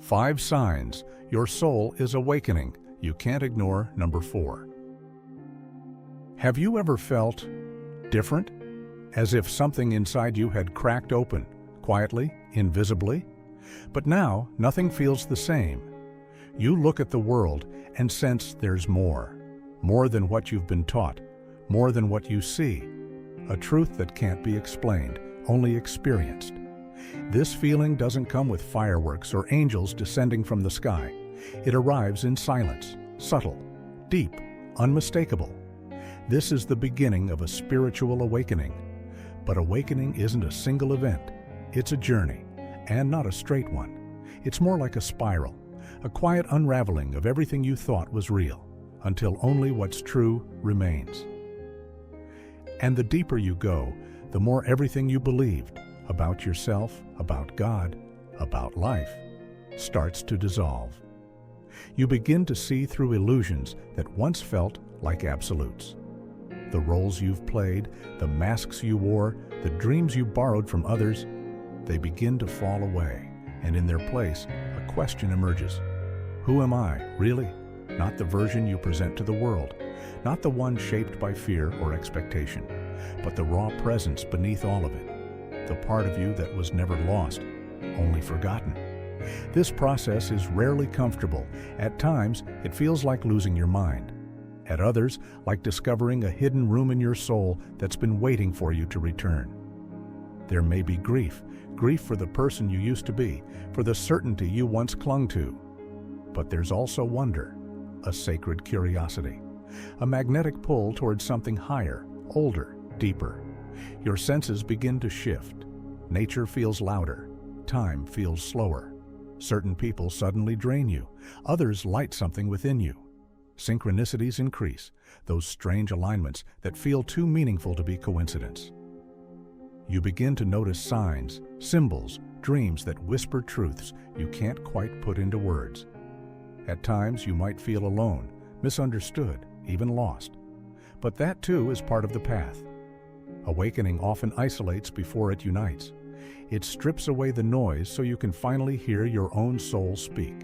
5 signs your soul is awakening you can't ignore. Number 4. Have you ever felt different? As if something inside you had cracked open, quietly, invisibly? But now, nothing feels the same. You look at the world and sense there's more. More than what you've been taught, more than what you see. A truth that can't be explained, only experienced. This feeling doesn't come with fireworks or angels descending from the sky. It arrives in silence, subtle, deep, unmistakable. This is the beginning of a spiritual awakening. But awakening isn't a single event. It's a journey, and not a straight one. It's more like a spiral, a quiet unraveling of everything you thought was real, until only what's true remains. And the deeper you go, the more everything you believed about yourself, about God, about life, starts to dissolve. You begin to see through illusions that once felt like absolutes. The roles you've played, the masks you wore, the dreams you borrowed from others, they begin to fall away, and in their place, a question emerges. Who am I, really? Not the version you present to the world, not the one shaped by fear or expectation, but the raw presence beneath all of it, the part of you that was never lost, only forgotten. This process is rarely comfortable. At times, it feels like losing your mind. At others, like discovering a hidden room in your soul that's been waiting for you to return. There may be grief for the person you used to be, for the certainty you once clung to. But there's also wonder, a sacred curiosity, a magnetic pull towards something higher, older, deeper. Your senses begin to shift. Nature feels louder. Time feels slower. Certain people suddenly drain you. Others light something within you. Synchronicities increase, those strange alignments that feel too meaningful to be coincidence. You begin to notice signs, symbols, dreams that whisper truths you can't quite put into words. At times you might feel alone, misunderstood, even lost. But that too is part of the path. Awakening often isolates before it unites. It strips away the noise so you can finally hear your own soul speak.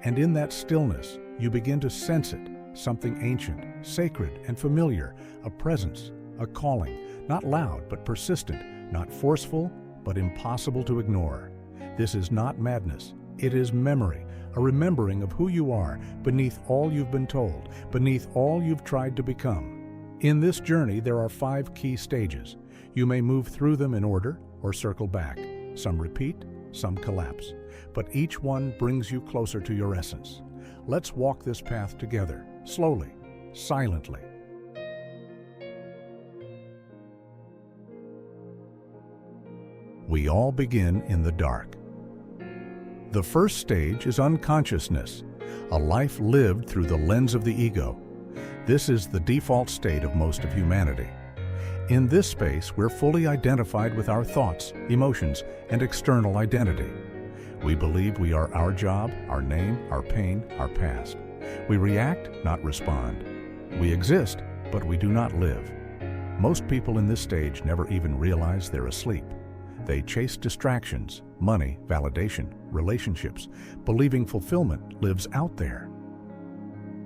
And in that stillness, you begin to sense it, something ancient, sacred, and familiar, a presence, a calling, not loud but persistent, not forceful but impossible to ignore. This is not madness. It is memory, a remembering of who you are beneath all you've been told, beneath all you've tried to become. In this journey, there are 5 key stages. You may move through them in order or circle back. Some repeat, some collapse, but each one brings you closer to your essence. Let's walk this path together, slowly, silently. We all begin in the dark. The first stage is unconsciousness, a life lived through the lens of the ego. This is the default state of most of humanity. In this space, we're fully identified with our thoughts, emotions, and external identity. We believe we are our job, our name, our pain, our past. We react, not respond. We exist, but we do not live. Most people in this stage never even realize they're asleep. They chase distractions, money, validation, relationships, believing fulfillment lives out there.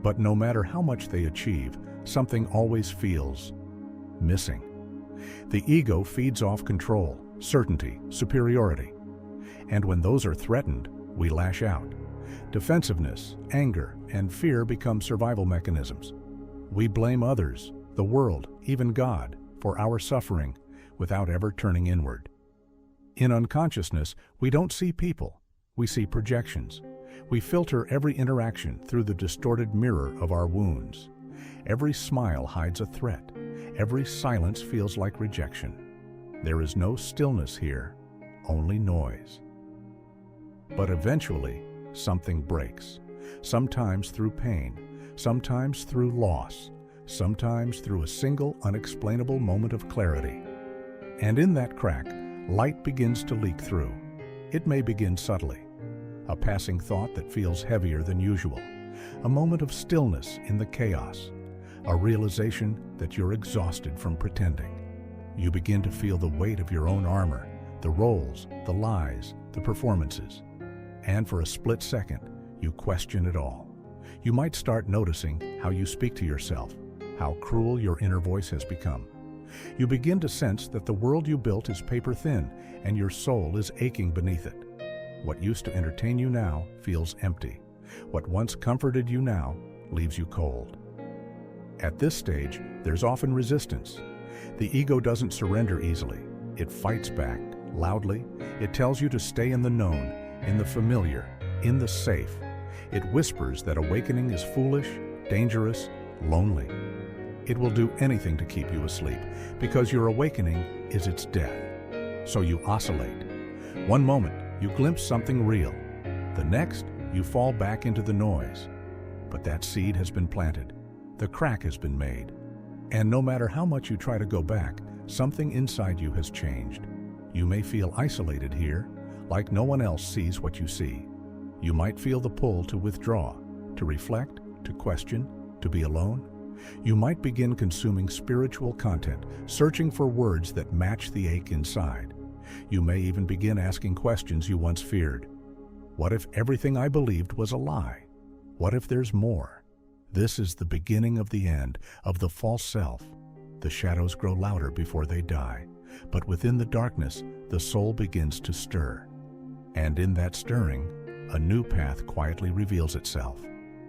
But no matter how much they achieve, something always feels missing. The ego feeds off control, certainty, superiority. And when those are threatened, we lash out. Defensiveness, anger, and fear become survival mechanisms. We blame others, the world, even God, for our suffering without ever turning inward. In unconsciousness, we don't see people, we see projections. We filter every interaction through the distorted mirror of our wounds. Every smile hides a threat. Every silence feels like rejection. There is no stillness here, only noise. But eventually, something breaks. Sometimes through pain, sometimes through loss, sometimes through a single unexplainable moment of clarity. And in that crack, light begins to leak through. It may begin subtly. A passing thought that feels heavier than usual. A moment of stillness in the chaos. A realization that you're exhausted from pretending. You begin to feel the weight of your own armor, the roles, the lies, the performances. and for a split second, you question it all. You might start noticing how you speak to yourself, how cruel your inner voice has become. You begin to sense that the world you built is paper thin and your soul is aching beneath it. What used to entertain you now feels empty. What once comforted you now leaves you cold. At this stage, there's often resistance. The ego doesn't surrender easily. It fights back, loudly. It tells you to stay in the known, in the familiar, in the safe. It whispers that awakening is foolish, dangerous, lonely. It will do anything to keep you asleep, because your awakening is its death. So you oscillate. One moment, you glimpse something real. The next, you fall back into the noise. But that seed has been planted. The crack has been made. And no matter how much you try to go back, something inside you has changed. You may feel isolated here, like no one else sees what you see. You might feel the pull to withdraw, to reflect, to question, to be alone. You might begin consuming spiritual content, searching for words that match the ache inside. You may even begin asking questions you once feared. What if everything I believed was a lie? What if there's more? This is the beginning of the end of the false self. The shadows grow louder before they die, but within the darkness, the soul begins to stir. And in that stirring, a new path quietly reveals itself.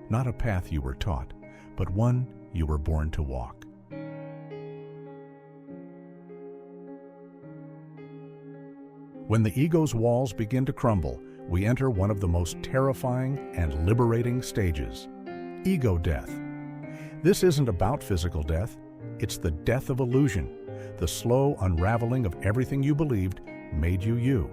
Not a path you were taught, but one you were born to walk. When the ego's walls begin to crumble, we enter one of the most terrifying and liberating stages: ego death. This isn't about physical death, it's the death of illusion, the slow unraveling of everything you believed made you you.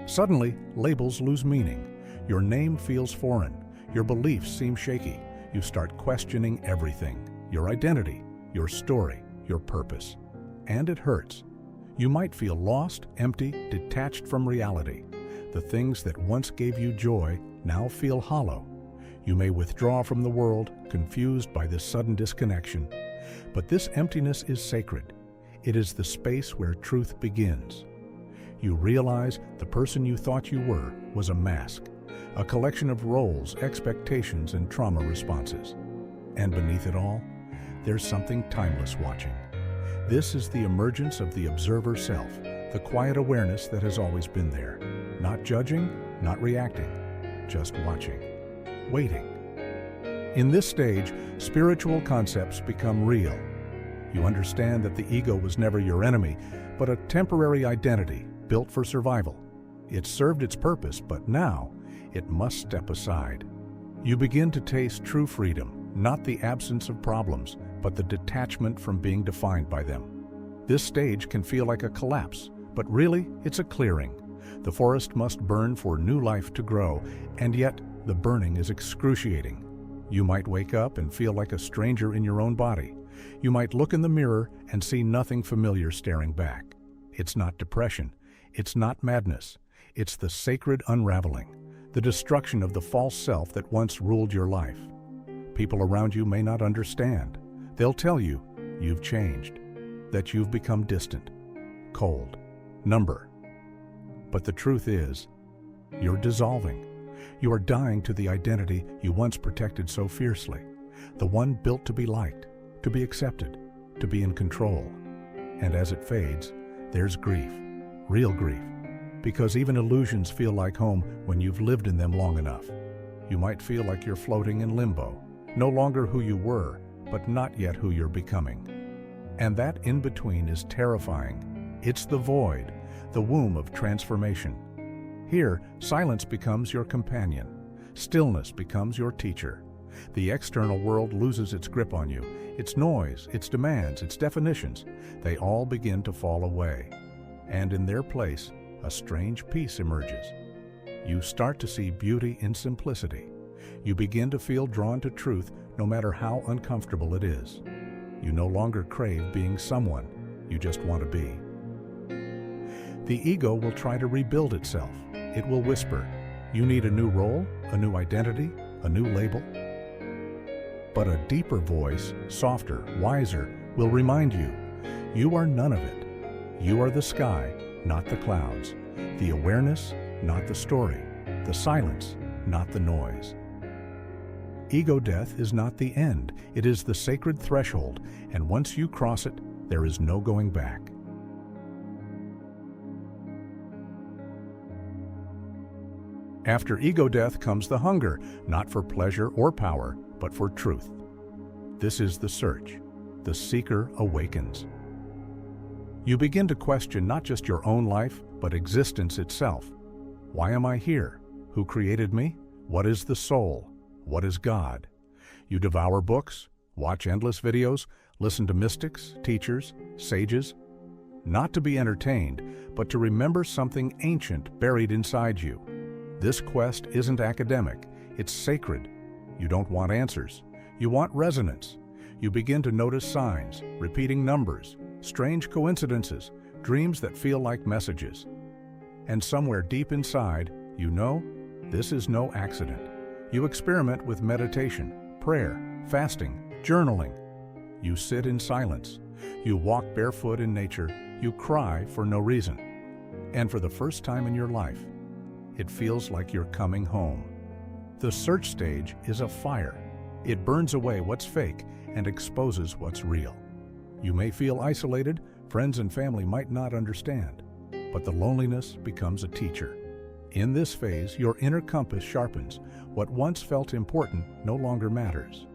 Suddenly, labels lose meaning. Your name feels foreign. Your beliefs seem shaky. You start questioning everything: your identity, your story, your purpose. And it hurts. You might feel lost, empty, detached from reality. The things that once gave you joy now feel hollow. You may withdraw from the world, confused by this sudden disconnection. But this emptiness is sacred. It is the space where truth begins. You realize the person you thought you were was a mask, a collection of roles, expectations, and trauma responses. And beneath it all, there's something timeless watching. This is the emergence of the observer self, the quiet awareness that has always been there. Not judging, not reacting, just watching, waiting. In this stage, spiritual concepts become real. You understand that the ego was never your enemy, but a temporary identity built for survival. It served its purpose, but now it must step aside. You begin to taste true freedom, not the absence of problems, but the detachment from being defined by them. This stage can feel like a collapse, but really it's a clearing. The forest must burn for new life to grow, and yet the burning is excruciating. You might wake up and feel like a stranger in your own body. You might look in the mirror and see nothing familiar staring back. It's not depression. It's not madness. It's the sacred unraveling, the destruction of the false self that once ruled your life. People around you may not understand. They'll tell you you've changed, that you've become distant, cold, number. But the truth is, you're dissolving. You are dying to the identity you once protected so fiercely, the one built to be liked, to be accepted, to be in control. And as it fades, there's grief, real grief, because even illusions feel like home when you've lived in them long enough. You might feel like you're floating in limbo, no longer who you were, but not yet who you're becoming. And that in-between is terrifying. It's the void, the womb of transformation. Here, silence becomes your companion. Stillness becomes your teacher. The external world loses its grip on you. Its noise, its demands, its definitions, they all begin to fall away. And in their place, a strange peace emerges. You start to see beauty in simplicity. You begin to feel drawn to truth no matter how uncomfortable it is. You no longer crave being someone. You just want to be. The ego will try to rebuild itself. It will whisper, you need a new role, a new identity, a new label. But a deeper voice, softer, wiser, will remind you, you are none of it. You are the sky, not the clouds, the awareness, not the story. the silence, not the noise. Ego death is not the end, it is the sacred threshold, and once you cross it, there is no going back. After ego death comes the hunger, not for pleasure or power, but for truth. This is the search. The seeker awakens. You begin to question not just your own life, but existence itself. Why am I here? Who created me? What is the soul? What is God? You devour books, watch endless videos, listen to mystics, teachers, sages, not to be entertained, but to remember something ancient buried inside you. This quest isn't academic, it's sacred. You don't want answers. You want resonance. You begin to notice signs, repeating numbers, strange coincidences, dreams that feel like messages. And somewhere deep inside, you know, this is no accident. You experiment with meditation, prayer, fasting, journaling. You sit in silence. You walk barefoot in nature. You cry for no reason. And for the first time in your life, it feels like you're coming home. The search stage is a fire. It burns away what's fake and exposes what's real. You may feel isolated, friends and family might not understand, but the loneliness becomes a teacher. In this phase, your inner compass sharpens. What once felt important no longer matters.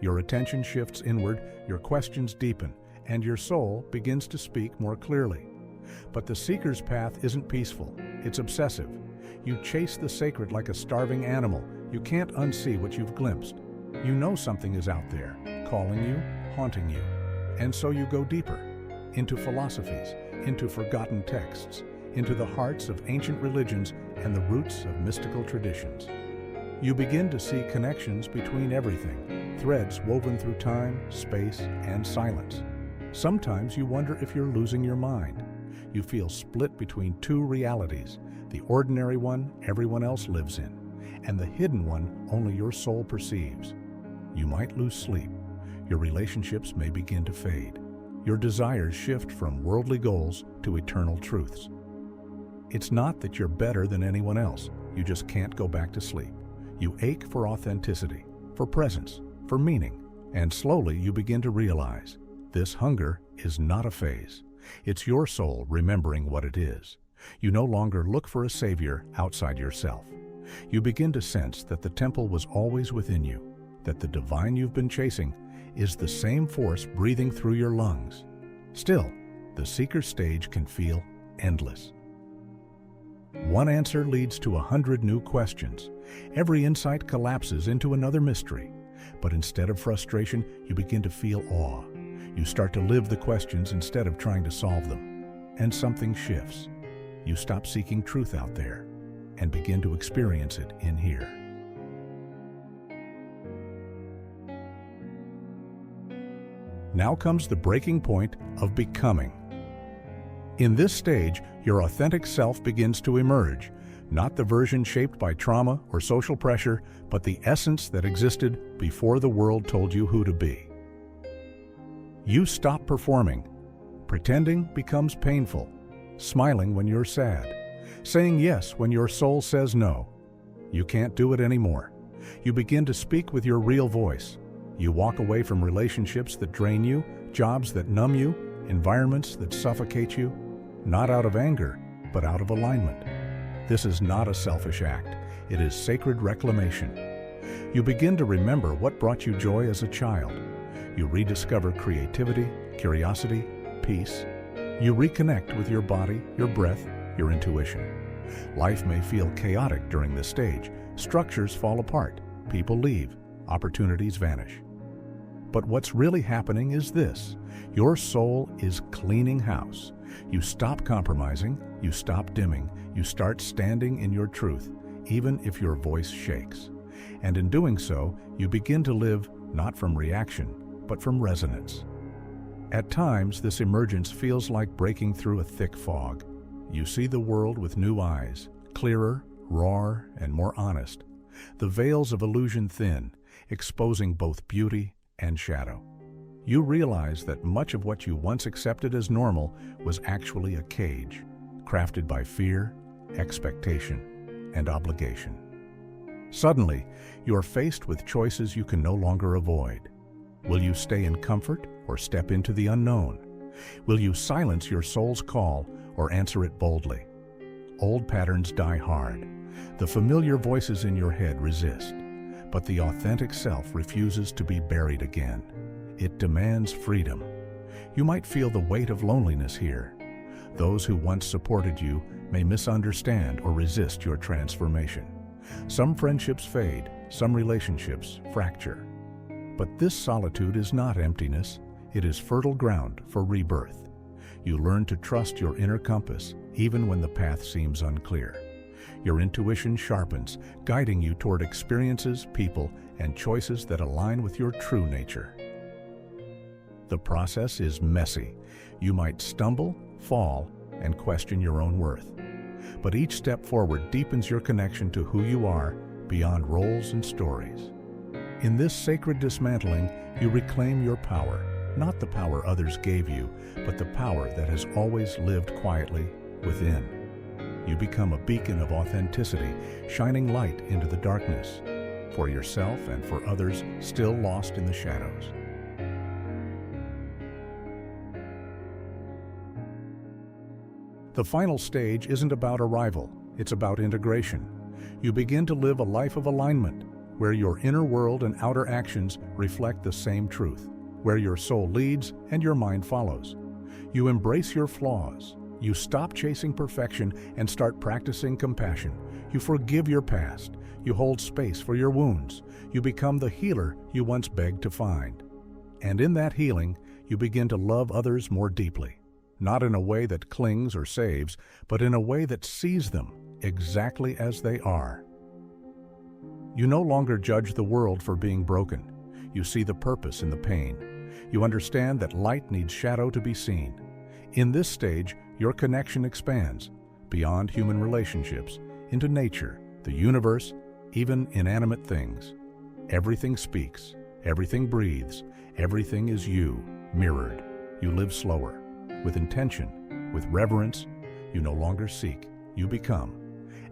Your attention shifts inward, your questions deepen, and your soul begins to speak more clearly. But the seeker's path isn't peaceful, it's obsessive. You chase the sacred like a starving animal. You can't unsee what you've glimpsed. You know something is out there, calling you, haunting you. And so you go deeper, into philosophies, into forgotten texts, into the hearts of ancient religions and the roots of mystical traditions. You begin to see connections between everything, threads woven through time, space, and silence. Sometimes you wonder if you're losing your mind. You feel split between two realities, the ordinary one everyone else lives in, and the hidden one only your soul perceives. You might lose sleep. Your relationships may begin to fade. Your desires shift from worldly goals to eternal truths. It's not that you're better than anyone else. You just can't go back to sleep. You ache for authenticity, for presence, for meaning, and slowly you begin to realize this hunger is not a phase. It's your soul remembering what it is. You no longer look for a savior outside yourself. You begin to sense that the temple was always within you, that the divine you've been chasing is the same force breathing through your lungs. Still, the seeker stage can feel endless. One answer leads to 100 new questions. Every insight collapses into another mystery. But instead of frustration, you begin to feel awe. You start to live the questions instead of trying to solve them. And something shifts. You stop seeking truth out there and begin to experience it in here. Now comes the breaking point of becoming. In this stage, your authentic self begins to emerge, not the version shaped by trauma or social pressure, but the essence that existed before the world told you who to be. You stop performing. Pretending becomes painful. Smiling when you're sad. Saying yes when your soul says no. You can't do it anymore. You begin to speak with your real voice. You walk away from relationships that drain you, jobs that numb you, environments that suffocate you, not out of anger, but out of alignment. This is not a selfish act. It is sacred reclamation. You begin to remember what brought you joy as a child. You rediscover creativity, curiosity, peace. You reconnect with your body, your breath, your intuition. Life may feel chaotic during this stage. Structures fall apart, people leave, opportunities vanish. But what's really happening is this. Your soul is cleaning house. You stop compromising, you stop dimming, you start standing in your truth, even if your voice shakes. And in doing so, you begin to live not from reaction, but from resonance. At times, this emergence feels like breaking through a thick fog. You see the world with new eyes, clearer, rawer, and more honest. The veils of illusion thin, exposing both beauty and shadow. You realize that much of what you once accepted as normal was actually a cage, crafted by fear, expectation, and obligation. Suddenly, you are faced with choices you can no longer avoid. Will you stay in comfort or step into the unknown? Will you silence your soul's call or answer it boldly? Old patterns die hard. The familiar voices in your head resist, but the authentic self refuses to be buried again. It demands freedom. You might feel the weight of loneliness here. Those who once supported you may misunderstand or resist your transformation. Some friendships fade, some relationships fracture. But this solitude is not emptiness, it is fertile ground for rebirth. You learn to trust your inner compass, even when the path seems unclear. Your intuition sharpens, guiding you toward experiences, people, and choices that align with your true nature. The process is messy. You might stumble, fall, and question your own worth. But each step forward deepens your connection to who you are beyond roles and stories. In this sacred dismantling, you reclaim your power, not the power others gave you, but the power that has always lived quietly within. You become a beacon of authenticity, shining light into the darkness, for yourself and for others still lost in the shadows. The final stage isn't about arrival, it's about integration. You begin to live a life of alignment, where your inner world and outer actions reflect the same truth, where your soul leads and your mind follows. You embrace your flaws. You stop chasing perfection and start practicing compassion. You forgive your past. You hold space for your wounds. You become the healer you once begged to find. And in that healing, you begin to love others more deeply. Not in a way that clings or saves, but in a way that sees them exactly as they are. You no longer judge the world for being broken. You see the purpose in the pain. You understand that light needs shadow to be seen. In this stage, your connection expands beyond human relationships, into nature, the universe, even inanimate things. Everything speaks, everything breathes, everything is you, mirrored. You live slower, with intention, with reverence. You no longer seek, you become.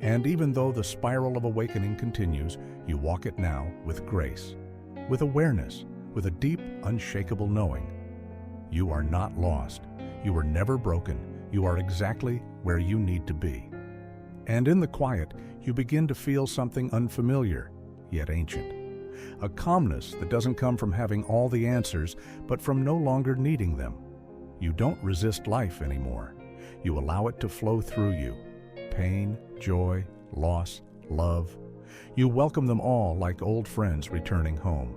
And even though the spiral of awakening continues, you walk it now with grace, with awareness, with a deep, unshakable knowing. You are not lost. You were never broken. You are exactly where you need to be. And in the quiet, you begin to feel something unfamiliar, yet ancient. A calmness that doesn't come from having all the answers, but from no longer needing them. You don't resist life anymore. You allow it to flow through you. Pain, joy, loss, love. You welcome them all like old friends returning home.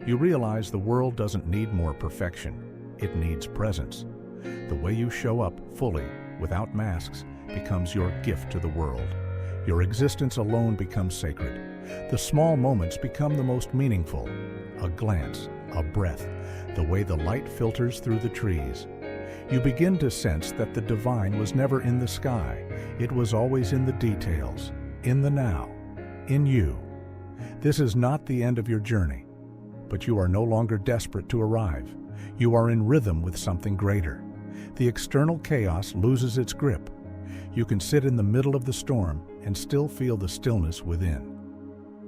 You realize the world doesn't need more perfection. It needs presence. The way you show up fully, without masks, becomes your gift to the world. Your existence alone becomes sacred. The small moments become the most meaningful. A glance, a breath, the way the light filters through the trees. You begin to sense that the divine was never in the sky. It was always in the details, in the now, in you. This is not the end of your journey, but you are no longer desperate to arrive. You are in rhythm with something greater. The external chaos loses its grip. You can sit in the middle of the storm and still feel the stillness within.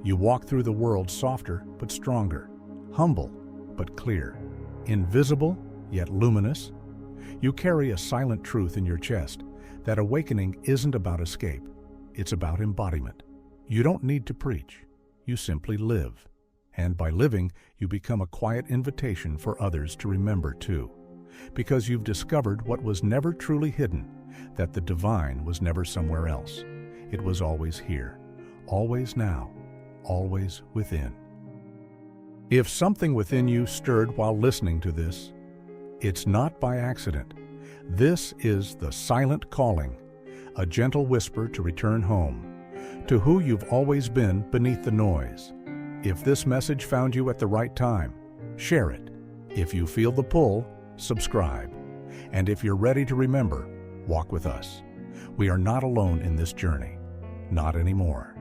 You walk through the world softer but stronger, humble but clear, invisible yet luminous. You carry a silent truth in your chest. That awakening isn't about escape. It's about embodiment. You don't need to preach. You simply live. And by living, you become a quiet invitation for others to remember too. Because you've discovered what was never truly hidden, that the divine was never somewhere else. It was always here, always now, always within. If something within you stirred while listening to this, it's not by accident. This is the silent calling, a gentle whisper to return home, to who you've always been beneath the noise. If this message found you at the right time, share it. If you feel the pull, subscribe. And if you're ready to remember, walk with us. We are not alone in this journey. Not anymore.